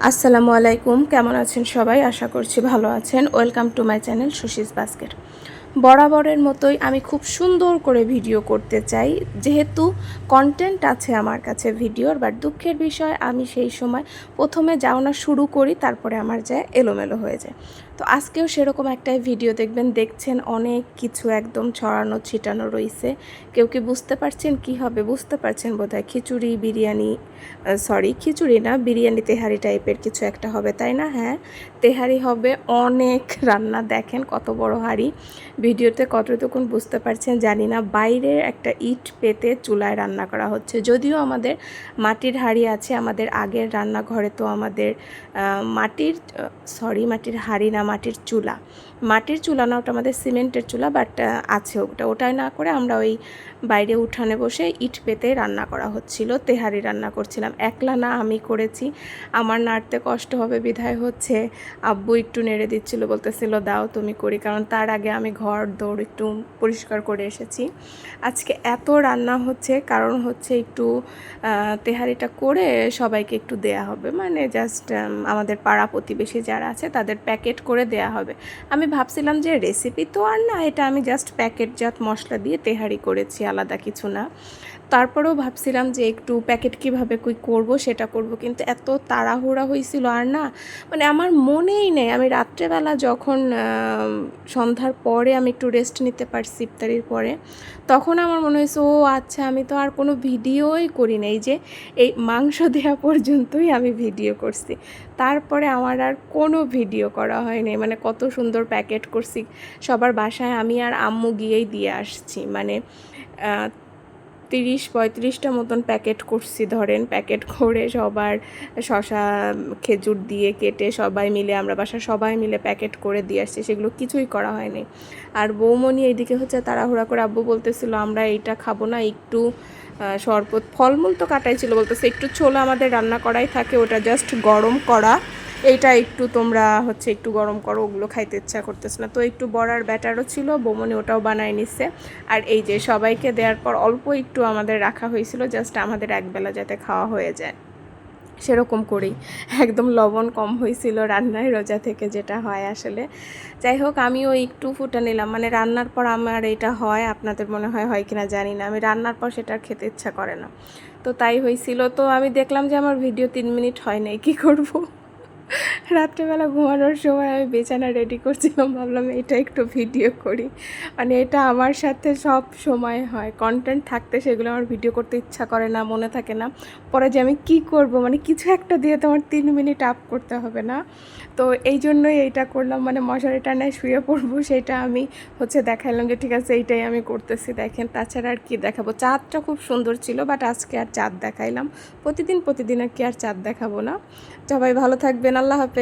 আসসালামু আলাইকুম, কেমন আছেন সবাই? আশা করছি ভালো আছেন। Welcome to my channel Sushi's Basket. বরাবরের মতোই আমি খুব সুন্দর করে ভিডিও করতে চাই, যেহেতু কন্টেন্ট আছে আমার কাছে ভিডিওর। বাট দুঃখের বিষয়, আমি সেই সময় প্রথমে যাওনা শুরু করি, তারপরে আমার যায় এলোমেলো হয়ে যায়। তো আজকেও সেরকম একটাই ভিডিও দেখছেন অনেক কিছু একদম ছড়ানো ছিটানো রয়েছে। কেউ কি বুঝতে পারছেন কি হবে? বুঝতে পারছেন বোধহয়। খিচুড়ি বিরিয়ানি, খিচুড়ি না, বিরিয়ানি তেহারি টাইপের কিছু একটা হবে, তাই না? হ্যাঁ, তেহারি হবে। অনেক রান্না, দেখেন কত বড় হাঁড়ি। ভিডিওতে কতটুকুন বুঝতে পারছেন জানি না। বাইরে একটা ইট পেতে চুলায় রান্না করা হচ্ছে। যদিও আমাদের মাটির হাঁড়ি আছে, আমাদের আগের রান্নাঘরে তো আমাদের মাটির হাঁড়ি না, মাটির চুলা না, ওটা আমাদের সিমেন্টের চুলা। বাট আছে ওটাই না করে আমরা ওই বাইরে উঠানে বসে ইট পেতে রান্না করা হচ্ছিল, তেহারি রান্না করছিলাম। একলা না, আমি করেছি। আমার নাড়তে কষ্ট হবে বিধায় হচ্ছে আব্বু একটু নেড়ে দিচ্ছিল, বলতেছিল দাও তুমি করি, কারণ তার আগে আমি ঘর দৌড় একটু পরিষ্কার করে এসেছি। আজকে এত রান্না হচ্ছে কারণ হচ্ছে একটু তেহারিটা করে সবাইকে একটু দেয়া হবে, মানে জাস্ট আমাদের পাড়া প্রতিবেশী যারা আছে তাদের প্যাকেট করে দেয়া হবে। আমি ভাবছিলাম যে রেসিপি তো আর না, এটা আমি জাস্ট প্যাকেটজাত মশলা দিয়ে তেহারি করেছি, আলাদা কিছু না। তারপরেও ভাবছিলাম যে একটু প্যাকেট কীভাবে করব সেটা করব, কিন্তু এত তাড়াহুড়া হয়েছিল আর না, মানে আমার মনেই নেই। আমি রাত্রেবেলা যখন সন্ধ্যার পরে আমি একটু রেস্ট নিতে পারছি ইফতারির পরে, তখন আমার মনে হয়েছে ও আচ্ছা, আমি তো আর কোনো ভিডিওই করি নাই, যে এই মাংস দেওয়া পর্যন্তই আমি ভিডিও করছি। তারপরে আমার আর কোনো ভিডিও করা হয়নি। মানে কত সুন্দর প্যাকেট করছি, সবার বাসায় আমি আর আম্মু গিয়েই দিয়ে আসছি। মানে 30-35টা মতন প্যাকেট করছি ধরেন। প্যাকেট করে সবার শসা খেজুর দিয়ে কেটে সবাই মিলে, আমরা বাসা সবাই মিলে প্যাকেট করে দিয়ে আসছি। সেগুলো কিছুই করা হয়নি। আর বৌমনি এইদিকে হচ্ছে তাড়াহুড়া করে, আব্বু বলতেছিল আমরা এইটা খাবো না, একটু শরবত ফলমূল তো কাটাই ছিল, বলতেছে একটু ছোলা আমাদের রান্না করাই থাকে, ওটা জাস্ট গরম করা, এইটা একটু তোমরা হচ্ছে একটু গরম করো, ওগুলো খাইতে ইচ্ছা করতেছে না। তো একটু বড়ার ব্যাটারও ছিল, বৌমনি ওটাও বানায় নিচ্ছে। আর এই যে সবাইকে দেওয়ার পর অল্প একটু আমাদের রাখা হয়েছিল, জাস্ট আমাদের একবেলা যাতে খাওয়া হয়ে যায় সেরকম করেই। একদম লবণ কম হয়েছিল রান্নায়, রোজা থেকে যেটা হয় আসলে। যাই হোক, আমিও একটু ফুটা নিলাম। মানে রান্নার পর আমার এটা হয়, আপনাদের মনে হয় কিনা জানি না, আমি রান্নার পর সেটা খেতে ইচ্ছা করে না। তো তাই হয়েছিল। তো আমি দেখলাম যে আমার ভিডিও 3 মিনিট হয় নাই, কী করব। রাত্রেবেলা ঘুমানোর সময় আমি বিছানা রেডি করছিলাম, ভাবলাম এটা একটু ভিডিও করি। মানে এটা আমার সাথে সব সময় হয়, কন্টেন্ট থাকতে সেগুলো আমার ভিডিও করতে ইচ্ছা করে না, মনে থাকে না। পরে যে আমি কি করব, মানে কিছু একটা দিয়ে তোমার 3 মিনিট আপ করতে হবে না। তো এই জন্যই এইটা করলাম, মানে মশারি টানায় শুয়ে পড়বো, সেটা আমি হচ্ছে দেখাইলাম যে ঠিক আছে এইটাই আমি করতেছি। দেখেন, তাছাড়া আর কি দেখাবো। চাঁদটা খুব সুন্দর ছিল, বাট আজকে আর চাঁদ দেখাইলাম। প্রতিদিন আর কি আর চাঁদ দেখাবো না। সবাই ভালো থাকবেন, আল্লাহ হাফেজ।